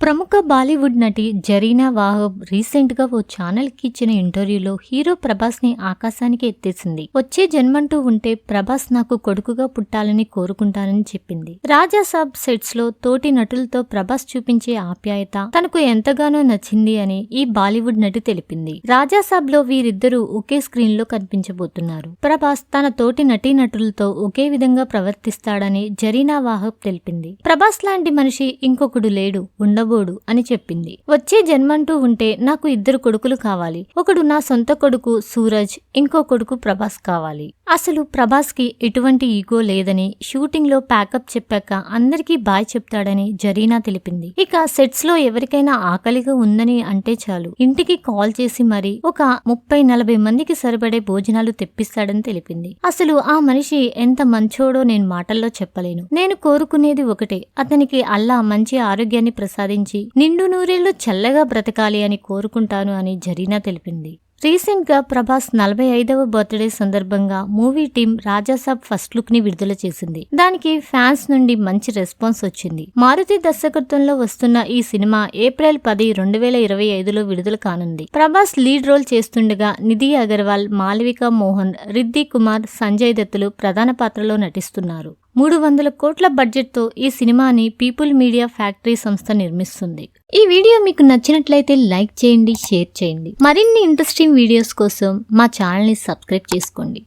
ప్రముఖ బాలీవుడ్ నటి జరీనా వాహబ్ రీసెంట్ గా ఓ ఛానల్ కి ఇచ్చిన ఇంటర్వ్యూలో హీరో ప్రభాస్ ని ఆకాశానికి ఎత్తేసింది. వచ్చే జన్మంటూ ఉంటే ప్రభాస్ నాకు కొడుకుగా పుట్టాలని కోరుకుంటానని చెప్పింది. రాజాసాబ్ సెట్స్ లో తోటి నటులతో ప్రభాస్ చూపించే ఆప్యాయత తనకు ఎంతగానో నచ్చింది అని ఈ బాలీవుడ్ నటి తెలిపింది. రాజాసాబ్ లో వీరిద్దరూ ఒకే స్క్రీన్ లో కనిపించబోతున్నారు. ప్రభాస్ తన తోటి నటీనటులతో ఒకే విధంగా ప్రవర్తిస్తాడని జరీనా వాహబ్ తెలిపింది. ప్రభాస్ లాంటి మనిషి ఇంకొకడు లేడు, ఉండబోడు అని చెప్పింది. వచ్చే జన్మంటూ ఉంటే నాకు ఇద్దరు కొడుకులు కావాలి. ఒకడు నా సొంత కొడుకు సూరజ్, ఇంకో కొడుకు ప్రభాస్ కావాలి. అసలు ప్రభాస్ కి ఎటువంటి ఈగో లేదని, షూటింగ్ లో ప్యాకప్ చెప్పాక అందరికీ బాయ్ చెప్తాడని జరీనా తెలిపింది. ఇక సెట్స్ లో ఎవరికైనా ఆకలిగా ఉందని అంటే చాలు ఇంటికి కాల్ చేసి మరీ ఒక 30-40 మందికి సరిపడే భోజనాలు తెప్పిస్తాడని తెలిపింది. అసలు ఆ మనిషి ఎంత మంచోడో నేను మాటల్లో చెప్పలేను. నేను కోరుకునేది ఒకటే, అతనికి అల్లా మంచి ఆరోగ్యాన్ని ప్రసాదించి నిండు నూరేళ్లు చల్లగా బ్రతకాలి అని కోరుకుంటాను అని జరీనా తెలిపింది. రీసెంట్ గా ప్రభాస్ 45వ బర్త్డే సందర్భంగా movie team Rajasaab first look ని విడుదల చేసింది. దానికి ఫ్యాన్స్ నుండి మంచి రెస్పాన్స్ వచ్చింది. మారుతి దర్శకత్వంలో వస్తున్న ఈ సినిమా ఏప్రిల్ 10, 2025లో విడుదల కానుంది. ప్రభాస్ లీడ్ రోల్ చేస్తుండగా నిధి అగర్వాల్, మాళవిక మోహన్, రిద్ది కుమార్, సంజయ్ దత్తులు ప్రధాన పాత్రలో నటిస్తున్నారు. 300 కోట్ల బడ్జెట్ తో ఈ సినిమాని పీపుల్ మీడియా ఫ్యాక్టరీ సంస్థ నిర్మిస్తుంది. ఈ వీడియో మీకు నచ్చినట్లయితే లైక్ చేయండి, షేర్ చేయండి. మరిన్ని ఇంట్రెస్టింగ్ వీడియోస్ కోసం మా ఛానల్ ని సబ్స్క్రైబ్ చేసుకోండి.